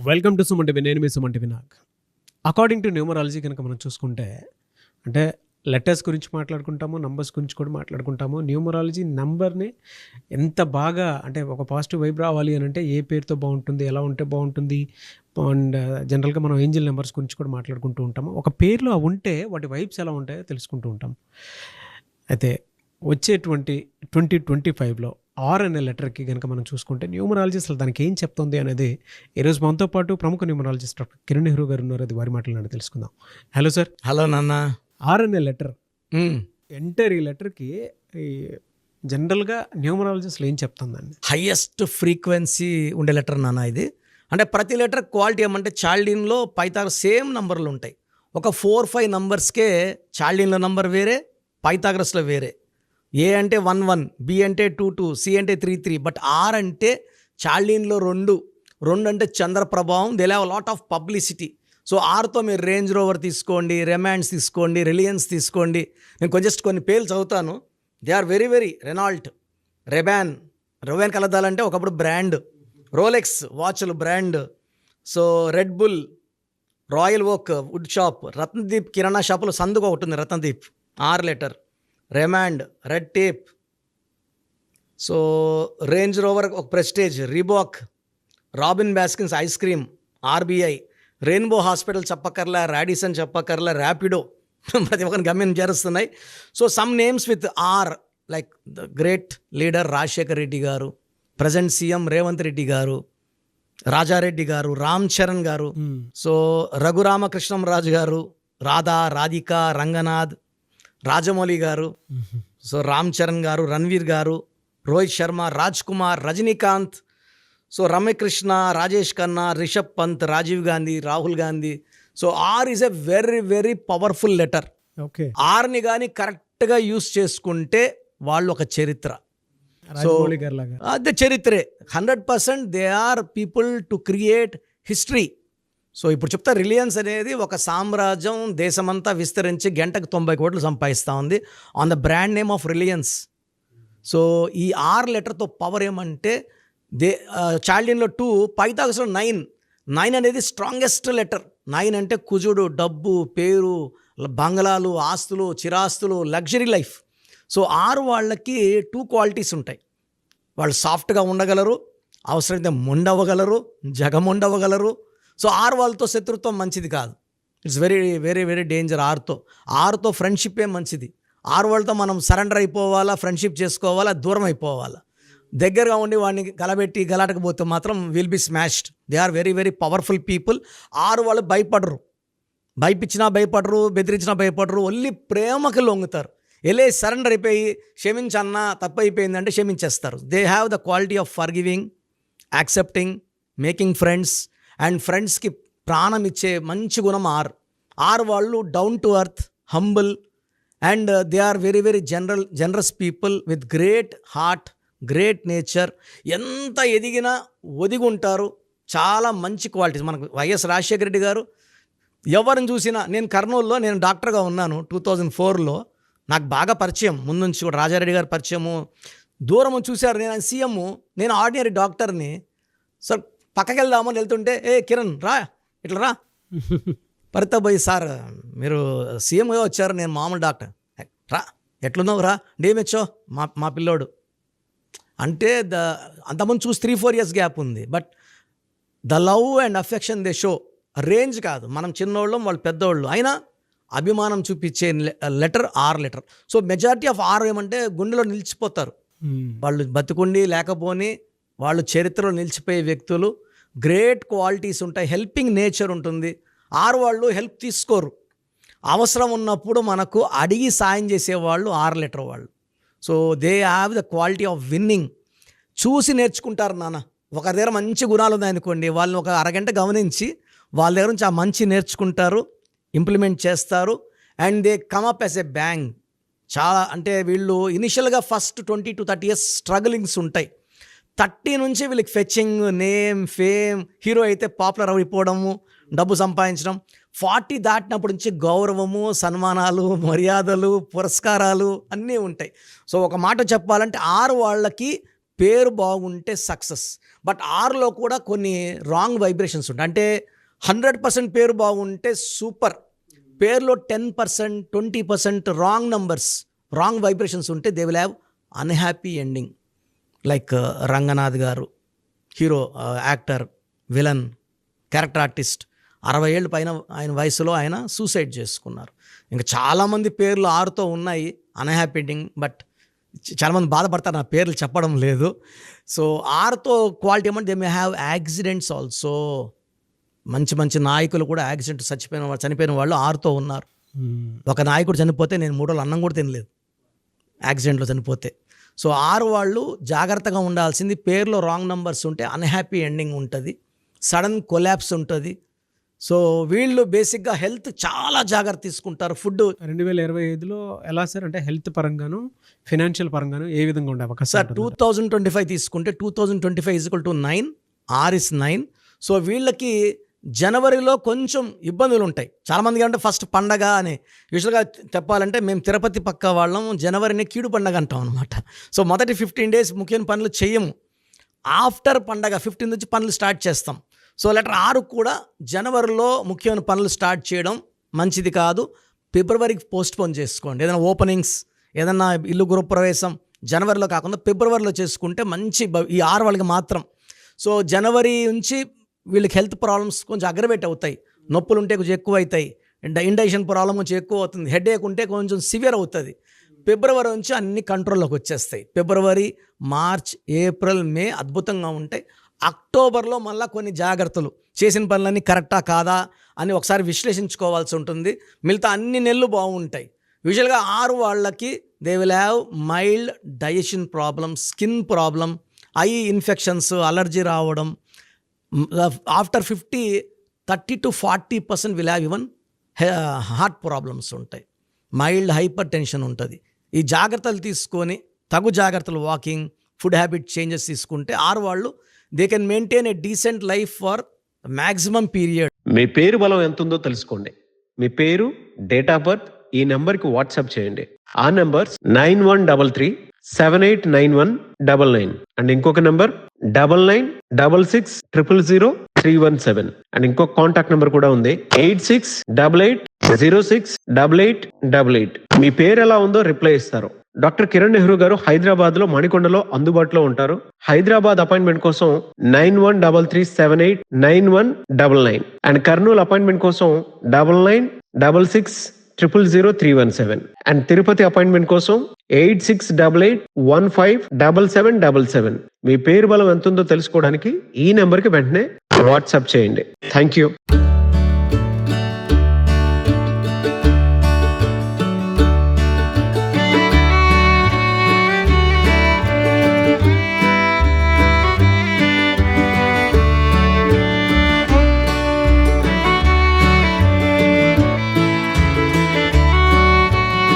Welcome to Suman TV. నేను మీ Suman TV. According to numerology కనుక మనం చూసుకుంటే, అంటే లెటర్స్ గురించి మాట్లాడుకుంటాము, నంబర్స్ గురించి కూడా మాట్లాడుకుంటాము. న్యూమరాలజీ నంబర్ని ఎంత బాగా, అంటే ఒక పాజిటివ్ వైబ్ రావాలి అని అంటే ఏ పేరుతో బాగుంటుంది, ఎలా ఉంటే బాగుంటుంది, అండ్ జనరల్గా మనం ఏంజిల్ నెంబర్స్ గురించి కూడా మాట్లాడుకుంటూ ఉంటాము. ఒక పేర్లో అవి ఉంటే వాటి వైబ్స్ ఎలా ఉంటాయో తెలుసుకుంటూ ఉంటాం. అయితే వచ్చేటువంటి 2025లో ఆర్ అనే లెటర్కి కనుక మనం చూసుకుంటే న్యూమరాలజీ అసలు దానికి ఏం చెప్తుంది అనేది ఈరోజు మనతో పాటు ప్రముఖ న్యూమరాలజిస్ట్ డాక్టర్ కిరణ్ నెహ్రూ గారు ఉన్నారు. అది వారి మాటలు తెలుసుకుందాం. Hello sir. హలో నాన్న. ఆర్ అనే లెటర్ ఎంటర్ ఈ లెటర్కి జనరల్గా న్యూమరాలజీ అసలు ఏం చెప్తుందండి? హయ్యెస్ట్ ఫ్రీక్వెన్సీ ఉండే లెటర్ నాన్న ఇది. అంటే ప్రతి లెటర్ క్వాలిటీ ఏమంటే చాల్డిన్లో పైథాగరస్ సేమ్ నంబర్లు ఉంటాయి. ఒక 4-5 నంబర్స్కే చాల్డిన్లో నంబర్ వేరే, పైథాగరస్లో వేరే. ఏ అంటే 1-1, బి అంటే 2-2, సి అంటే 3-3. బట్ ఆర్ అంటే చాల్డిన్లో 2 అంటే చంద్ర ప్రభావం. They have lot of publicity. So ఆర్తో మీరు రేంజ్ రోవర్ తీసుకోండి, రెమాండ్స్ తీసుకోండి, రిలయన్స్ తీసుకోండి. నేను జస్ట్ కొన్ని పేర్లు చదువుతాను. They are very very Renault, Ray Ban కలదాలంటే ఒకప్పుడు బ్రాండ్, రోలెక్స్ వాచ్లు brand, so Red Bull, Royal Oak wood shop, Ratnadeep కిరాణా షాపులో సందుకు ఒకటి ఉంది, Ratnadeep, R letter, Raymond, Red Tape, so Range Rover ఒక Prestige, Reebok, Robin Baskins ice cream, RBI, Rainbow hospital చెప్పక్కర్లా, రాడిసన్ చెప్పక్కర్లా, ర్యాపిడో ప్రతి ఒక్కరిని గమ్యం చేరుస్తున్నాయి. So some names with R like the great leader Rajasekhar Reddy garu, present CM Revanth Reddy గారు, రాజారెడ్డి గారు, రామ్ చరణ్ గారు, సో రఘురామకృష్ణంరాజు గారు, రాధా, రాధిక, రంగనాథ్, రాజమౌళి గారు, so Ram Charan garu, Ranveer garu, Rohit Sharma, Raj Kumar, Rajinikanth, so Ramya Krishna, Rajesh Khanna, Rishabh Pant, Rajiv Gandhi, Rahul Gandhi. So R is a very very powerful letter. Okay. ఆర్ని కానీ కరెక్ట్గా యూస్ చేసుకుంటే వాళ్ళు ఒక చరిత్ర. సో అదే చరిత్రే 100%. They are people to create history. So ఇప్పుడు చెప్తా, రిలయన్స్ అనేది ఒక సామ్రాజ్యం, దేశమంతా విస్తరించి గంటకు 90 కోట్లు సంపాదిస్తూ ఉంది on the brand name of Reliance. So ఈ ఆర్ లెటర్తో పవర్ ఏమంటే, చాల్డిన్లో 2, పైథాగరస్లో 9 అనేది స్ట్రాంగెస్ట్ లెటర్. 9 అంటే కుజుడు, డబ్బు, పేరు, బంగళాలు, ఆస్తులు, చిరాస్తులు, లగ్జరీ లైఫ్. సో ఆరు వాళ్ళకి 2 క్వాలిటీస్ ఉంటాయి. వాళ్ళు సాఫ్ట్గా ఉండగలరు, అవసరమైతే మొండవ్వగలరు, జగముండవ్వగలరు. సో ఆరు వాళ్ళతో శత్రుత్వం మంచిది కాదు. It's very very very danger. ఆరుతో ఫ్రెండ్షిప్పే మంచిది. ఆరు వాళ్ళతో మనం సరెండర్ అయిపోవాలా, ఫ్రెండ్షిప్ చేసుకోవాలా, దూరం అయిపోవాలా. దగ్గరగా ఉండి వాడిని కలబెట్టి గలాటకపోతే మాత్రం will be smashed. They are very very powerful people. ఆరు వాళ్ళు భయపడరు, భయపించినా భయపడరు, బెదిరించినా భయపడరు, ఓన్లీ ప్రేమకు లొంగుతారు. వెళ్ళే సరెండర్ అయిపోయి క్షమించన్నా తప్పు అయిపోయిందంటే క్షమించేస్తారు. They have the quality of forgiving, accepting, making friends, and ఫ్రెండ్స్కి ప్రాణం ఇచ్చే మంచి గుణం ఆర్ వాళ్ళు down to earth, humble, and they are very very generous people with great heart, great nature. ఎంత ఎదిగినా ఒదిగి ఉంటారు. చాలా మంచి క్వాలిటీస్. మనకు వైఎస్ రాజశేఖర రెడ్డి గారు ఎవరిని చూసినా, నేను కర్నూలులో నేను డాక్టర్గా ఉన్నాను 2004లో, నాకు బాగా పరిచయం ముందు నుంచి కూడా. రాజారెడ్డి గారు పరిచయము, దూరం చూశారు. నేను సీఎం, నేను ఆర్డినరీ డాక్టర్ని. సార్ పక్కకి వెళ్దామని వెళ్తుంటే, కిరణ్ రా, ఇట్లా రా, పరితబాయ్ సార్ మీరు సీఎంగా వచ్చారు, నేను మామూలు డాక్టర్, రా ఎట్లున్నావు రా, డేమెచ్చో మా పిల్లోడు అంటే. అంతమంది చూసి 3-4 years గ్యాప్ ఉంది. But the love and affection they show. Range కాదు, మనం చిన్నోళ్ళం, వాళ్ళు పెద్దోళ్ళు, అయినా అభిమానం చూపించే లెటర్ ఆర్ లెటర్. సో మెజారిటీ ఆఫ్ ఆర్ ఏమంటే గుండెలో నిలిచిపోతారు. వాళ్ళు బతుకుండి లేకపోని వాళ్ళు చరిత్రలో నిలిచిపోయే వ్యక్తులు. గ్రేట్ క్వాలిటీస్ ఉంటాయి, హెల్పింగ్ నేచర్ ఉంటుంది. ఆరు వాళ్ళు హెల్ప్ తీసుకోరు, అవసరం ఉన్నప్పుడు మనకు అడిగి సాయం చేసేవాళ్ళు ఆర్ లెటర్ వాళ్ళు. So they have the quality of winning. చూసి నేర్చుకుంటారు నాన్న. ఒకరి దగ్గర మంచి గుణాలు ఉన్నాయనుకోండి, వాళ్ళని ఒక అరగంట గమనించి వాళ్ళ దగ్గర నుంచి ఆ మంచి నేర్చుకుంటారు, ఇంప్లిమెంట్ చేస్తారు, and they come up as a bang. చాలా అంటే వీళ్ళు ఇనిషియల్గా ఫస్ట్ 20 to 30 years స్ట్రగులింగ్స్ ఉంటాయి. 30 నుంచి వీళ్ళకి ఫెచ్చింగ్, నేమ్, ఫేమ్, హీరో అయితే పాపులర్ అయిపోవడము, డబ్బు సంపాదించడం. 40 దాటినప్పటి నుంచి గౌరవము, సన్మానాలు, మర్యాదలు, పురస్కారాలు అన్నీ ఉంటాయి. సో ఒక మాట చెప్పాలంటే ఆరు వాళ్ళకి పేరు బాగుంటే సక్సెస్. బట్ ఆరులో కూడా కొన్ని రాంగ్ వైబ్రేషన్స్ ఉంటాయి. అంటే 100% పేరు బాగుంటే సూపర్, పేరులో 10%, 20% రాంగ్ నంబర్స్, రాంగ్ వైబ్రేషన్స్ ఉంటే they will have unhappy ending. Like Ranganath garu, hero, actor, villain, character artist, 60 ఏళ్ళ పైన ఆయన వయసులో ఆయన సూసైడ్ చేసుకున్నారు. ఇంకా చాలామంది పేర్లు 6తో ఉన్నాయి అన్హ్యాపీ ఎండింగ్. బట్ చాలామంది బాధపడతారు, నా పేర్లు చెప్పడం లేదు. సో 6తో క్వాలిటీ ఏమంటే they may have accidents also. మంచి మంచి నాయకులు కూడా యాక్సిడెంట్ చనిపోయిన వాళ్ళు 6తో ఉన్నారు. ఒక నాయకుడు చనిపోతే నేను 3 రోజులు అన్నం కూడా తినలేదు యాక్సిడెంట్లో చనిపోతే. సో 6 వాళ్ళు జాగ్రత్తగా ఉండాల్సింది. పేరులో రాంగ్ నంబర్స్ ఉంటే అన్హ్యాపీ ఎండింగ్ ఉంటుంది, సడన్ కొలాప్స్ ఉంటుంది. సో వీళ్ళు బేసిక్గా హెల్త్ చాలా జాగ్రత్త తీసుకుంటారు. ఫుడ్ 2025లో ఎలా సార్, అంటే హెల్త్ పరంగాను ఫైనాన్షియల్ పరంగాను ఏ విధంగా ఉండే అవకాశం సార్ 2025 తీసుకుంటే 2025 = 9, R is 9. సో వీళ్ళకి జనవరిలో కొంచెం ఇబ్బందులు ఉంటాయి. చాలామందికి అంటే ఫస్ట్ పండగ అని యూజువల్గా చెప్పాలంటే మేము తిరుపతి పక్క వాళ్ళం జనవరిని కీడు పండగ అంటాం అనమాట. సో మొదటి 15 days ముఖ్యమైన పనులు చేయము. ఆఫ్టర్ పండగ 15 నుంచి పనులు స్టార్ట్ చేస్తాం. సో లెటర్ 6 కూడా జనవరిలో ముఖ్యమైన పనులు స్టార్ట్ చేయడం మంచిది కాదు. ఫిబ్రవరికి పోస్ట్పోన్ చేసుకోండి. ఏదైనా ఓపెనింగ్స్, ఏదైనా ఇల్లు గృహప్రవేశం జనవరిలో కాకుండా ఫిబ్రవరిలో చేసుకుంటే మంచి ఈ 6 వాళ్ళకి మాత్రం. సో జనవరి నుంచి వీళ్ళకి హెల్త్ ప్రాబ్లమ్స్ కొంచెం అగ్రవేట్ అవుతాయి. నొప్పులు ఉంటే కొంచెం ఎక్కువ అవుతాయి, ఇండైజెషన్ ప్రాబ్లం కొంచెం ఎక్కువ అవుతుంది, హెడేక్ ఉంటే కొంచెం సివియర్ అవుతుంది. ఫిబ్రవరి నుంచి అన్ని కంట్రోల్లోకి వచ్చేస్తాయి. ఫిబ్రవరి, మార్చ్, ఏప్రిల్, మే అద్భుతంగా ఉంటాయి. అక్టోబర్లో మళ్ళీ కొన్ని జాగ్రత్తలు, చేసిన పనులన్నీ కరెక్టా కాదా అని ఒకసారి విశ్లేషించుకోవాల్సి ఉంటుంది. మిగతా అన్ని నెలలు బాగుంటాయి. యూజువల్గా 6 వాళ్ళకి they will have mild digestion problem, skin problem, eye infections, allergy రావడం. After 50, 30 to 40% will have even heart problems ఉంటాయి. మైల్డ్ హైపర్ టెన్షన్ ఉంటుంది. ఈ జాగ్రత్తలు తీసుకొని తగు జాగ్రత్తలు, వాకింగ్, ఫుడ్ హ్యాబిట్ చేంజెస్ తీసుకుంటే 6 వాళ్ళు they can maintain a decent life for maximum period. మీ పేరు బలం ఎంత ఉందో తెలుసుకోండి. మీ పేరు, డేట్ ఆఫ్ బర్త్ ఈ నెంబర్కి వాట్సాప్ చేయండి. ఆ నెంబర్ 9133789199 అండ్ ఇంకొక నెంబర్ 9966000317 అండ్ ఇంకొక కాంటాక్ట్ నెంబర్ కూడా ఉంది 8688068888. మీ పేరు ఎలా ఉందో రిప్లై ఇస్తారు. డాక్టర్ కిరణ్ నెహ్రూ గారు హైదరాబాద్ లో మణికొండలో అందుబాటులో ఉంటారు. హైదరాబాద్ అపాయింట్మెంట్ కోసం 9133789199 అండ్ కర్నూలు అపాయింట్మెంట్ కోసం 9966000317 అండ్ తిరుపతి అపాయింట్మెంట్ కోసం 8688157777. మీ పేరు బలం ఎంత ఉందో తెలుసుకోవడానికి ఈ నెంబర్కి వెంటనే వాట్సాప్ చేయండి. Thank you.